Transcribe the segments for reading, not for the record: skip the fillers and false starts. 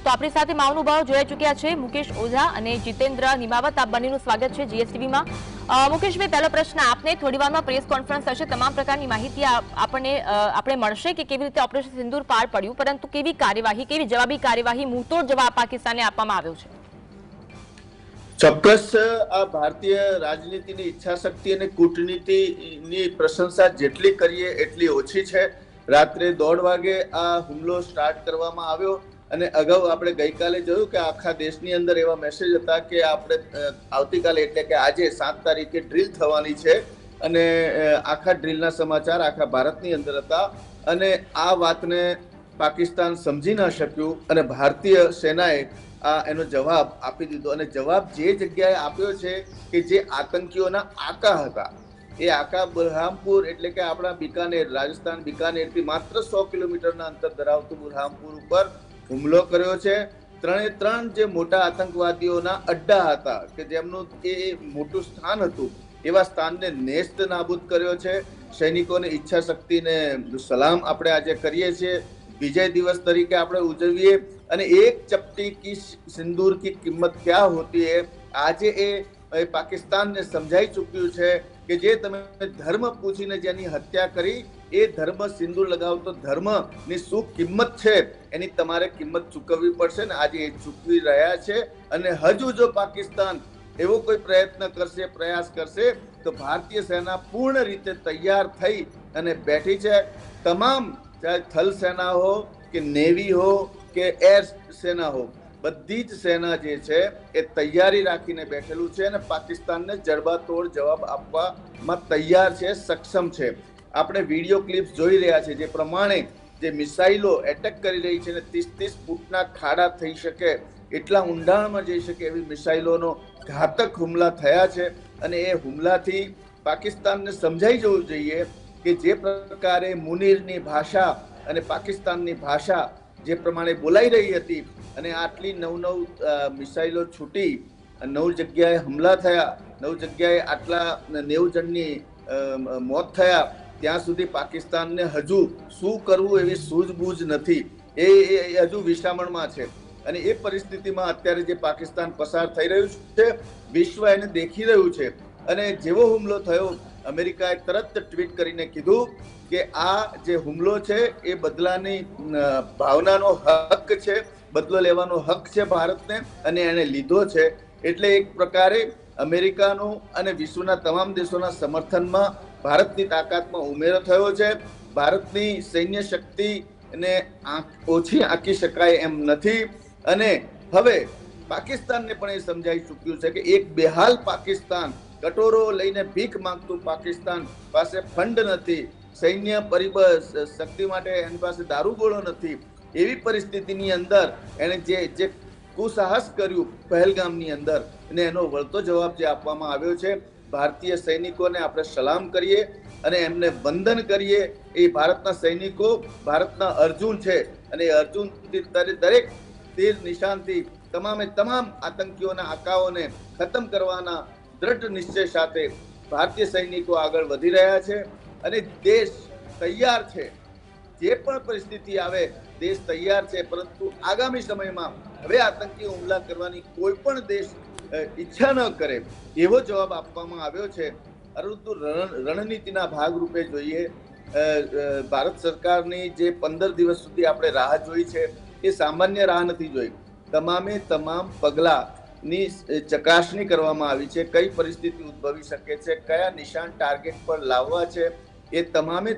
તો આપણી સાથે મહાનુભાવો જોડાઈ ચૂક્યા છે, મુકેશ ઓઝા અને જીતેન્દ્ર નિમાવત. આપ બંનેનું સ્વાગત છે જીએસટીવીમાં. મુકેશભાઈ, પહેલો પ્રશ્ન આપને. થોડી વારમાં પ્રેસ કોન્ફરન્સ થશે, તમામ પ્રકારની માહિતી આપણે મળશે કે કેવી રીતે ઓપરેશન સિંદૂર પાર પડ્યું, પરંતુ કેવી કાર્યવાહી, કેવી જવાબી કાર્યવાહી, મુંહતોડ જવાબ પાકિસ્તાનને આપવામાં આવ્યો છે? ચોક્કસ આ ભારતીય રાજનીતિની ઈચ્છાશક્તિ અને કૂટનીતિની પ્રશંસા જેટલી કરીએ એટલી ઓછી છે. રાત્રે 1:30 વાગે આ હુમલો સ્ટાર્ટ કરવામાં આવ્યો અને અગાઉ આપણે ગઈકાલે જોયું કે આખા દેશની અંદર એવા મેસેજ હતા કે આપણે આવતીકાલે એટલે કે આજે 7 તારીખે ડ્રીલ થવાની છે અને આખા ડ્રીલના સમાચાર આખા ભારતની અંદર હતા અને આ વાતને પાકિસ્તાન સમજી ન શક્યું અને ભારતીય સેનાએ એનો જવાબ આપી દીધો. અને જવાબ જે જગ્યાએ આપ્યો છે કે જે આતંકીઓના આકા હતા, એ આકા બુરહાનપુર એટલે કે આપણા બિકાનેર, રાજસ્થાન બિકાનેરથી માત્ર 100 કિલોમીટરના અંતર ધરાવતું બુરહાનપુર ઉપર હુમલો કર્યો છે. 3 જે મોટા આતંકવાદીઓના અડ્ડા હતા કે જેમનું એ મોટું સ્થાન હતું, એવા સ્થાનને નેસ્ત નાબૂદ કર્યો છે. સૈનિકોની ઈચ્છા શક્તિને સલામ આપણે આજે કરીએ છીએ, વિજય દિવસ તરીકે આપણે ઉજવીએ. અને એક ચપટી કી સિંદૂર કી કિંમત ક્યાં હોતી હૈ, આજે એ પાકિસ્તાનને સમજાઈ ચૂક્યું છે કે જે તમે ધર્મ પૂછીને જેની હત્યા કરી, એ ધર્મ સિંદૂર લગાવતો ધર્મની શું કિંમત છે એની તમારે કિંમત ચૂકવવી પડશે ને આજે એ ચૂકવી રહ્યા છે. અને હજુ જો પાકિસ્તાન એવો કોઈ પ્રયત્ન કરશે, પ્રયાસ કરશે, તો ભારતીય સેના પૂર્ણ રીતે તૈયાર થઈ અને બેઠી છે. તમામ ચાહે થલ સેના હો કે નેવી હો કે એર સેના હો, બધી જ સેના જે છે એ તૈયારી રાખીને બેઠેલું છે અને પાકિસ્તાનને જડબાતોડ જવાબ આપવામાં તૈયાર છે, સક્ષમ છે. આપણે વિડીયો ક્લિપ્સ જોઈ રહ્યા છે જે પ્રમાણે જે મિસાઇલો એટેક કરી રહી છે ને 30-30 ફૂટના ખાડા થઈ શકે એટલા ઊંડાણમાં જઈ શકે એવી મિસાઇલોનો ઘાતક હુમલા થયા છે. અને એ હુમલાથી પાકિસ્તાનને સમજાઈ જવું જોઈએ કે જે પ્રકારે મુનીરની ભાષા અને પાકિસ્તાનની ભાષા જે પ્રમાણે બોલાઈ રહી હતી અને આટલી 9 મિસાઇલો છૂટી, 9 જગ્યાએ હુમલા થયા, 9 જગ્યાએ આટલા 90 જણની મોત થયા, ત્યાં સુધી પાકિસ્તાનને હજુ શું કરવું એવી સૂઝબૂઝ નથી. એ હજુ વિસામણમાં છે. અને એ પરિસ્થિતિમાં અત્યારે જે પાકિસ્તાન પસાર થઈ રહ્યું છે, વિશ્વ એને દેખી રહ્યું છે. અને જેવો હુમલો થયો, અમેરિકાએ તરત ટ્વીટ કરીને કીધું કે આ જે હુમલો છે એ બદલાની ભાવનાનો હક છે, બદલો લેવાનો હક છે ભારતને, અને એને લીધો છે. એટલે એક પ્રકારે અમેરિકાનું અને વિશ્વના તમામ દેશોના સમર્થનમાં ભારતની તાકાતમાં ઉમેરો થયો છે. ભારતની સૈન્ય શક્તિને ઓછી આંકી શકાય એમ નથી. અને હવે પાકિસ્તાનને પણ એ સમજાઈ ચૂક્યું છે કે એક બેહાલ પાકિસ્તાન, કટોરો લઈને ભીખ માંગતું પાકિસ્તાન પાસે ફંડ નથી, સૈન્ય પરિબળ શક્તિ માટે એની પાસે દારૂગોળો નથી. એવી પરિસ્થિતિની અંદર એને જે કુસાહસ કર્યું પહેલગામની અંદર, અને એનો વળતો જવાબ જે આપવામાં આવ્યો છે, ભારતીય સૈનિકોને આપણે સલામ કરીએ અને એમને વંદન કરીએ. એ ભારતના સૈનિકો ભારતના અર્જુન છે અને એ અર્જુન દરેક તીર નિશાનથી તમામ આતંકીઓના આકાઓને ખતમ કરવાના દ્રઢ નિશ્ચય સાથે ભારતીય સૈનિકો આગળ વધી રહ્યા છે. અને દેશ તૈયાર છે, જે પણ પરિસ્થિતિ આવે દેશ તૈયાર છે. પરંતુ આગામી સમયમાં હવે આતંકી હુમલા કરવાની કોઈ પણ દેશ ઈચ્છા ન કરે એવો જવાબ આપવામાં આવ્યો છે. પરંતુ રણનીતિના ભાગરૂપે જોઈએ, ભારત સરકારની જે 15 દિવસ સુધી આપણે રાહ જોઈ છે એ સામાન્ય રાહ નથી જોઈ. તમામ પગલાની ચકાસણી કરવામાં આવી છે. કઈ પરિસ્થિતિ ઉદ્ભવી શકે છે, કયા નિશાન ટાર્ગેટ પર લાવવા છે, એ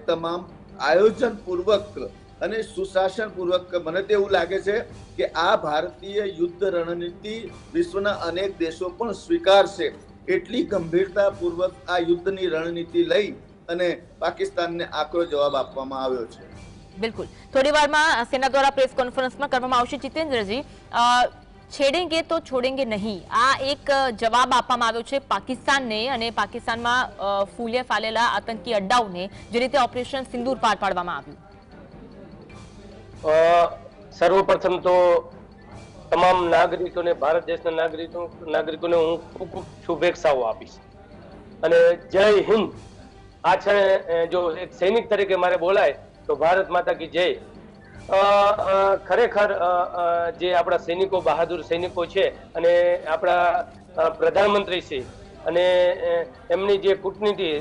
તમામ આયોજન પૂર્વક અને સુશાસન પૂર્વક. મને તો એવું લાગે છે કે આ ભારતીય યુદ્ધ રણનીતિ વિશ્વના અનેક દેશો પણ સ્વીકારશે. એટલી ગંભીરતા પૂર્વક આ યુદ્ધની રણનીતિ લઈ અને પાકિસ્તાનને આકરો જવાબ આપવામાં આવ્યો છે. બિલકુલ, થોડી વારમાં સેના દ્વારા પ્રેસ કોન્ફરન્સમાં કરવામાં આવશે. જીતેન્દ્રજી, છેડેંગે તો છોડેંગે નહીં, આ એક જવાબ આપવામાં આવ્યો છે પાકિસ્તાનને અને પાકિસ્તાનમાં ફૂલે ફાલેલા આતંકી અડ્ડાઓને, જે રીતે ઓપરેશન સિંદૂર પાર પાડવામાં આવ્યું. સર્વપ્રથમ તો તમામ નાગરિકોને, ભારત દેશના નાગરિકોને હું ખૂબ ખૂબ શુભેચ્છાઓ આપીશ અને જય હિન્દ. આ છે જો એક સૈનિક તરીકે મારે બોલાય તો ભારત માતા કી જય. ખરેખર જે આપણા સૈનિકો, બહાદુર સૈનિકો છે, અને આપણા પ્રધાનમંત્રી શ્રી અને એમની જે કૂટનીતિ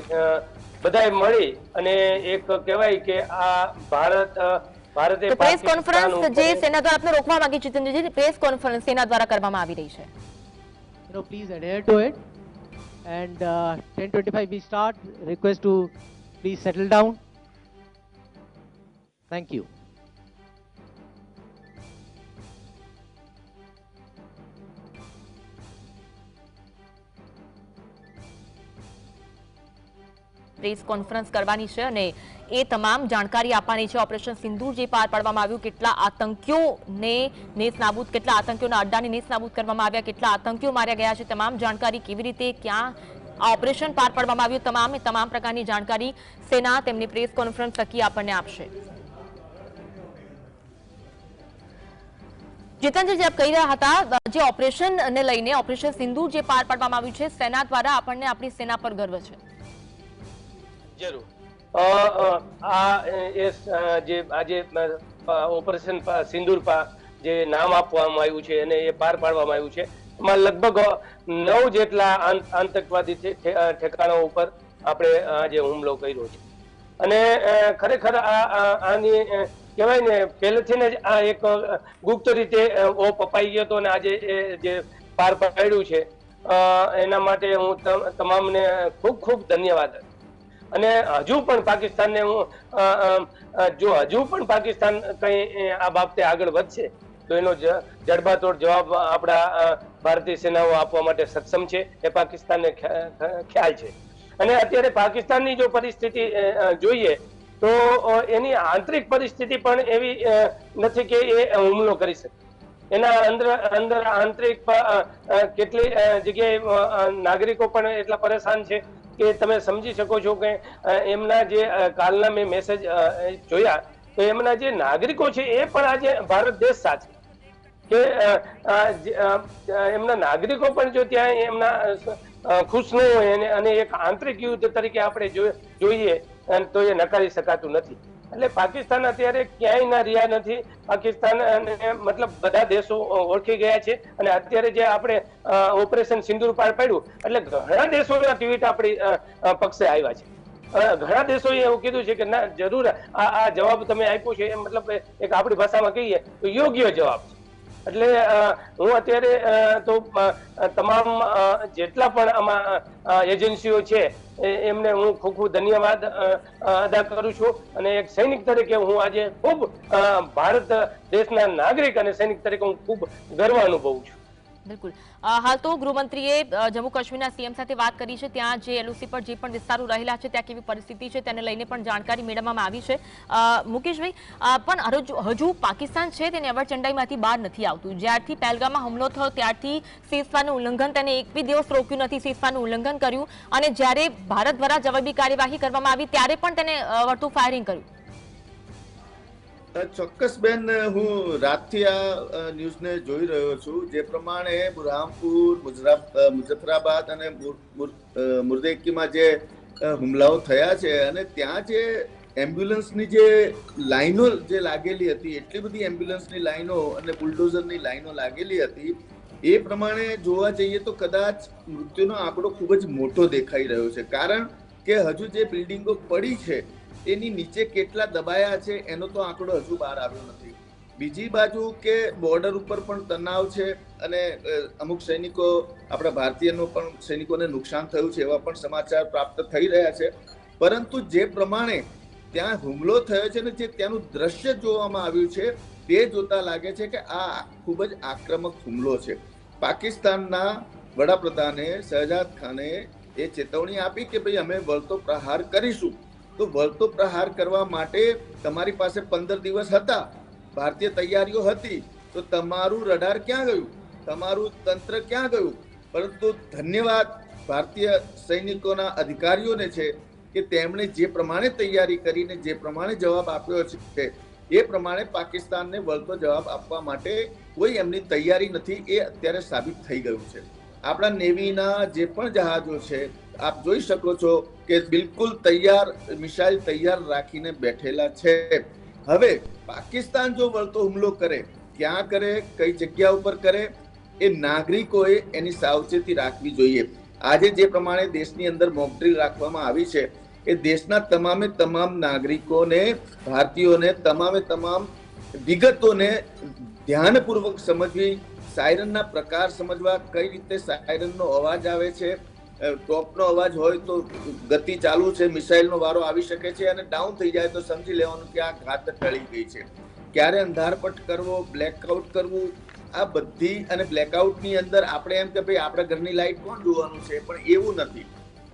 બધાએ મળી અને એક કહેવાય કે આ ભારતે તો પ્રેસ પાકિસ્તાન કોન્ફરન્સ જે ઉપર સેના દ્વારા આપને રોકવા માંગી જીતેન્દ્રજી, પ્રેસ કોન્ફરન્સ સેના દ્વારા કરવામાં આવી રહી છે. Please adhere to it. And 10:25 we start. Request to please settle down. Thank you. Press conference કરવાની છે અને એ તમામ જાણકારી આપવાની છે. ઓપરેશન સિંદૂર જે પાર પાડવામાં આવ્યું, કેટલા આતંકીઓને નેસ્તનાબૂદ, કેટલા આતંકીઓના અડ્ડાને નેસ્તનાબૂદ કરવામાં આવ્યા, કેટલા આતંકીઓ માર્યા ગયા છે, તમામ જાણકારી કેવી રીતે ક્યાં આ ઓપરેશન પાર પાડવામાં આવ્યું, તમામ પ્રકારની જાણકારી સેના તેમની પ્રેસ કોન્ફરન્સ થકી આપણને આપશે. જીતેન્દ્રજી, આપ કહી રહ્યા હતા જે ઓપરેશન ને લઈને, ઓપરેશન સિંદૂર જે પાર પાડવામાં આવ્યું છે સેના દ્વારા, આપણને આપણી સેના પર ગર્વ છે. જરૂર. જે આજે ઓપરેશન સિંદૂર જે નામ આપવામાં આવ્યું છે અને એ પાર પાડવામાં આવ્યું છે, એમાં લગભગ 9 જેટલા આતંકવાદી ઠેકાણાઓ ઉપર આપણે આજે હુમલો કર્યો છે. અને ખરેખર આની કહેવાય ને પહેલેથી જ આ એક ગુપ્ત રીતે ઓપ અપાઈ ગયો હતો અને આજે જે પાર પાડ્યું છે એના માટે હું તમામને ખૂબ ખૂબ ધન્યવાદ. અને હજુ પણ પાકિસ્તાનને જો હજુ પણ પાકિસ્તાન કઈ આ બાબતે આગળ વધશે તો એનો જડબાતોડ જવાબ આપણા ભારતીય સેનાઓ આપવા માટે સક્ષમ છે, એ પાકિસ્તાનને ખ્યાલ છે. અને અત્યારે પાકિસ્તાનની જો પરિસ્થિતિ જોઈએ તો એની આંતરિક પરિસ્થિતિ પણ એવી નથી કે એ હુમલો કરી શકે. એના અંદર આંતરિક કેટલી જગ્યાએ નાગરિકો પણ એટલા પરેશાન છે કે તમે સમજી શકો છો કે એમના જે કાલના મેં મેસેજ જોયા તો એમના જે નાગરિકો છે એ પણ આજે ભારત દેશ સાથે કે એમના નાગરિકો પણ જો ત્યાં એમના ખુશ ન હોય અને એક આંતરિક યુદ્ધ તરીકે આપણે જોઈએ તો એ નકારી શકાતું નથી. એટલે પાકિસ્તાન અત્યારે ક્યાંય ના રહ્યા નથી. પાકિસ્તાન મતલબ બધા દેશો ઓળખી ગયા છે અને અત્યારે જે આપણે ઓપરેશન સિંદૂર પાર પાડ્યું એટલે ઘણા દેશોના ટ્વીટ આપણી પક્ષે આવ્યા છે. ઘણા દેશોએ એવું કીધું છે કે ના જરૂર આ જવાબ તમે આપ્યો છે એ મતલબ એક આપણી ભાષામાં કહીએ તો યોગ્ય જવાબ છે. એટલે હું અત્યારે તો તમામ જેટલા પણ આમાં એજન્સીઓ છે એમને હું ખૂબ ખૂબ ધન્યવાદ અદા કરું છું અને એક સૈનિક તરીકે હું આજે ખૂબ ભારત દેશના નાગરિક અને સૈનિક તરીકે હું ખૂબ ગર્વ અનુભવું છું. બિલકુલ. હાલ તો ગૃહમંત્રીએ જમ્મુ કાશ્મીરના સીએમ સાથે વાત કરી છે. ત્યાં જે એલઓસી પર જે પણ વિસ્તારો રહેલા છે ત્યાં કેવી પરિસ્થિતિ છે તેને લઈને પણ જાણકારી મેળવવામાં આવી છે. મુકેશભાઈ, પણ હજુ પાકિસ્તાન છે તેને અવરચંડાઈમાંથી બહાર નથી આવતું. જ્યારથી પહેલગામમાં હુમલો થયો ત્યારથી સીઝફાયરનું ઉલ્લંઘન, તેને એક બી દિવસ રોક્યું નથી, સીઝફાયરનું ઉલ્લંઘન કર્યું અને જ્યારે ભારત દ્વારા જવાબી કાર્યવાહી કરવામાં આવી ત્યારે પણ તેને વળતું ફાયરિંગ કર્યું. ચોક્કસ બેન, હું રાતથી આ ન્યૂઝને જોઈ રહ્યો છું. જે પ્રમાણે બુરહાનપુર, મુઝફ્ફરાબાદ અને મુર્દેકીમાં જે હુમલાઓ થયા છે અને ત્યાં જે એમ્બ્યુલન્સની જે લાઈનો જે લાગેલી હતી, એટલી બધી એમ્બ્યુલન્સની લાઈનો અને બુલડોઝરની લાઈનો લાગેલી હતી, એ પ્રમાણે જોવા જઈએ તો કદાચ મૃત્યુનો આંકડો ખૂબ જ મોટો દેખાઈ રહ્યો છે. કારણ કે હજુ જે બિલ્ડિંગો પડી છે એની નીચે કેટલા દબાયા છે એનો તો આંકડો હજુ બહાર આવ્યો નથી. બીજી બાજુ કે બોર્ડર ઉપર પણ તણાવ છે અને અમુક સૈનિકો, આપણા ભારતીયનો પણ સૈનિકોને નુકસાન થયું છે એવા પણ સમાચાર પ્રાપ્ત થઈ રહ્યા છે. પરંતુ જે પ્રમાણે ત્યાં હુમલો થયો છે ને જે ત્યાંનું દ્રશ્ય જોવામાં આવ્યું છે તે જોતા લાગે છે કે આ ખૂબ જ આક્રમક હુમલો છે. પાકિસ્તાનના વડાપ્રધાને શહજાદ ખાને એ ચેતવણી આપી કે ભાઈ અમે વળતો પ્રહાર કરીશું. તો વળતો પ્રહાર કરવા માટે તમારી પાસે 15 દિવસ હતા, ભારતીય તૈયારીઓ હતી, તો તમારું રડાર ક્યાં ગયું, તમારું તંત્ર ક્યાં ગયું? પરંતુ ધન્યવાદ ભારતીય સૈનિકોના અધિકારીઓને છે કે તેમણે જે પ્રમાણે તૈયારી કરીને જે પ્રમાણે જવાબ આપ્યો છે એ પ્રમાણે પાકિસ્તાનને વળતો જવાબ આપવા માટે કોઈ એમની તૈયારી નથી, એ અત્યારે સાબિત થઈ ગયું છે. આપણા નેવીના જે પણ જહાજો છે આપ જોઈ શકો છો કે બિલકુલ તૈયાર, મિસાઇલ તૈયાર રાખીને બેઠેલા છે. હવે પાકિસ્તાન જો વળતો હુમલો કરે, ક્યાં કરે, કઈ જગ્યા ઉપર કરે, એ નાગરિકોએ એની સાવચેતી રાખવી જોઈએ. આજે જે પ્રમાણે દેશની અંદર મોક ડ્રીલ રાખવામાં આવી છે, એ દેશના તમામે તમામ નાગરિકોને, ભારતીયોને તમામે તમામ વિગતોને ધ્યાનપૂર્વક સમજવી, સાયરનના પ્રકાર સમજવા, કઈ રીતે સાયરનનો અવાજ આવે છે, ટોપનો અવાજ હોય તો ગતિ ચાલુ છે, મિસાઇલનો વારો આવી શકે છે, અને ડાઉન થઈ જાય તો સમજી લેવાનું કે આ ઘાત ટળી ગઈ છે. ક્યારે અંધારપટ કરવો, બ્લેકઆઉટ કરવું, આ બધી, અને બ્લેકઆઉટની અંદર આપણે એમ કે ભાઈ આપણા ઘરની લાઈટ કોણ જોવાનું છે, પણ એવું નથી.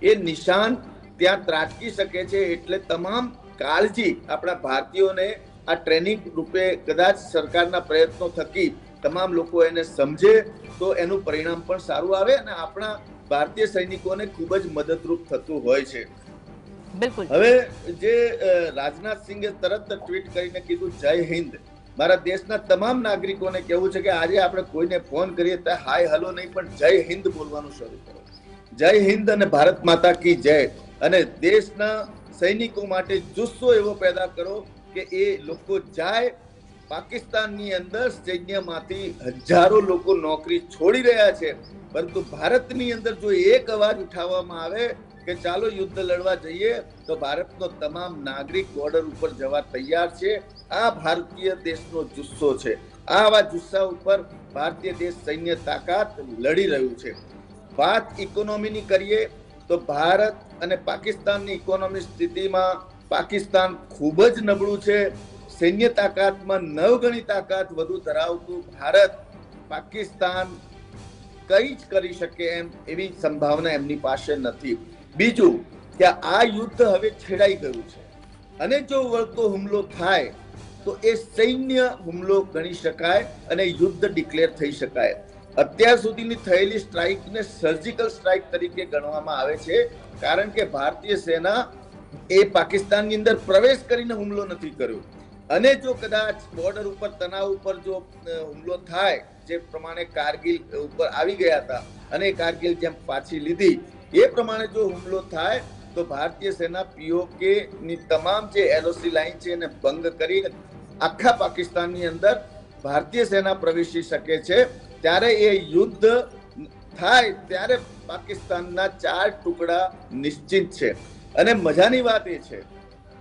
એ નિશાન ત્યાં ત્રાટકી શકે છે. એટલે તમામ કાળજી આપણા ભારતીયોને આ ટ્રેનિંગ રૂપે કદાચ સરકારના પ્રયત્નો થકી તમામ લોકો એને સમજે તો એનું પરિણામ પણ સારું આવે અને આપણા ભારતીય સૈનિકોને ખૂબ જ મદદરૂપ થતું હોય છે. બિલકુલ. હવે જે રાજનાથ સિંહે તરત ટ્વીટ કરીને કીધું જય હિન્દ. મારા દેશના તમામ નાગરિકોને કહેવું છે કે આજે આપણે કોઈને ફોન કરીએ તો હાય હલો નહીં, પણ જય હિન્દ બોલવાનું શરૂ કરો. જય હિન્દ અને ભારત માતા કી જય. અને દેશના સૈનિકો માટે જુસ્સો એવો પેદા કરો કે એ લોકો જાય. પાકિસ્તાનની અંદર સૈન્યમાંથી હજારો લોકો નોકરી છોડી રહ્યા છે, પરંતુ ભારતની અંદર જો એક અવાજ ઉઠાવવામાં આવે કે ચાલો યુદ્ધ લડવા જઈએ, તો ભારતનો તમામ નાગરિક બોર્ડર ઉપર જવા તૈયાર છે. આ ભારતીય દેશનો જુસ્સો છે. આવા જુસ્સા ઉપર ભારતીય દેશ સૈન્ય તાકાત લડી રહ્યું છે. વાત ઇકોનોમીની કરીએ તો ભારત અને પાકિસ્તાનની ઇકોનોમી સ્થિતિમાં પાકિસ્તાન ખૂબ જ નબળું છે. સૈન્ય તાકાતમાં 9 ગણી તાકાત વધુ ધરાવતું ભારત પાકિસ્તાન કઈ જ કરી શકે એમ એવી સંભાવના એમની પાસે નથી. બીજું કે આ યુદ્ધ હવે છેડાઈ ગયું છે, અને જો વળતો હુમલો થાય તો એ સૈન્ય હુમલો ગણી શકાય અને યુદ્ધ ડિક્લેર થઈ શકાય. અત્યાર સુધીની થયેલી સ્ટ્રાઇકને સર્જિકલ સ્ટ્રાઇક તરીકે ગણવામાં આવે છે, કારણ કે ભારતીય સેના એ પાકિસ્તાનની અંદર પ્રવેશ કરીને હુમલો નથી કર્યો. અને જો કદાચ બોર્ડર ઉપર, તનાવ ઉપર જો હુમલો થાય, જે પ્રમાણે કારગિલ ઉપર આવી ગયા હતા અને કારગિલ જેમ પાછી લીધી, એ પ્રમાણે જો હુમલો થાય તો ભારતીય સેના પીઓકે ની તમામ જે એલઓસી લાઈન છે એને ભંગ કરી આખા પાકિસ્તાનની અંદર ભારતીય સેના પ્રવેશી શકે છે. ત્યારે એ યુદ્ધ થાય ત્યારે પાકિસ્તાનના 4 ટુકડા નિશ્ચિત છે. અને મજાની વાત એ છે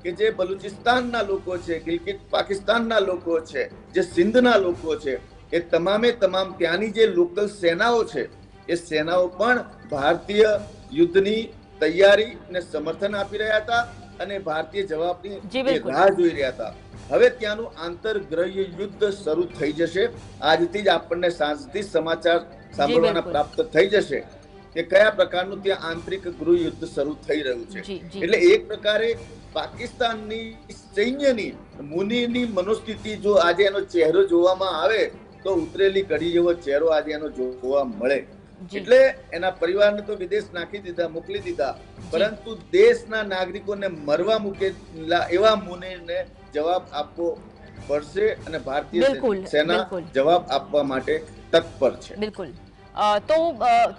કે જે બલુચિસ્તાનના લોકો છે, ગિલગિત પાકિસ્તાનના લોકો છે, જે સિંધના લોકો છે, એ તમામે તમામ ત્યાંની જે લોકલ સેનાઓ છે, એ સેનાઓ પણ ભારતીય યુદ્ધની તૈયારી ને સમર્થન આપી રહ્યા હતા અને ભારતીય જવાબની રાહ જોઈ રહ્યા હતા. હવે ત્યાંનું આંતરગ્રહ યુદ્ધ શરૂ થઈ જશે. આજથી જ આપણને સાંજથી સમાચાર સાંભળવાના પ્રાપ્ત થઈ જશે કે કયા પ્રકારનું ત્યાં આંતરિક ગૃહ યુદ્ધ શરૂ થઈ રહ્યું છે. એટલે એક પ્રકારે પાકિસ્તાનની સૈન્યની મુનિની મનોસ્થિતિ જો આજે એનો ચહેરો જોવામાં આવે તો ઉતરેલી કઢી જેવો ચહેરો આજે એનો જોવા મળે. એટલે એના પરિવારને તો વિદેશ મોકલી દીધા, પરંતુ દેશના નાગરિકોને મરવા મૂકેલા એવા મુનિને જવાબ આપવો પડશે અને ભારતીય સેના જવાબ આપવા માટે તત્પર છે. બિલકુલ. તો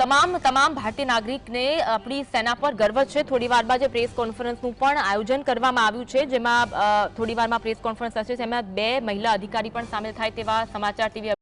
તમામ ભારતીય નાગરિકને આપણી સેના પર ગર્વ છે. થોડી વારમાં જે પ્રેસ કોન્ફરન્સનું પણ આયોજન કરવામાં આવ્યું છે, જેમાં થોડી વારમાં પ્રેસ કોન્ફરન્સ થશે, જેમાં 2 મહિલા અધિકારી પણ સામેલ થાય તેવા સમાચાર ટીવી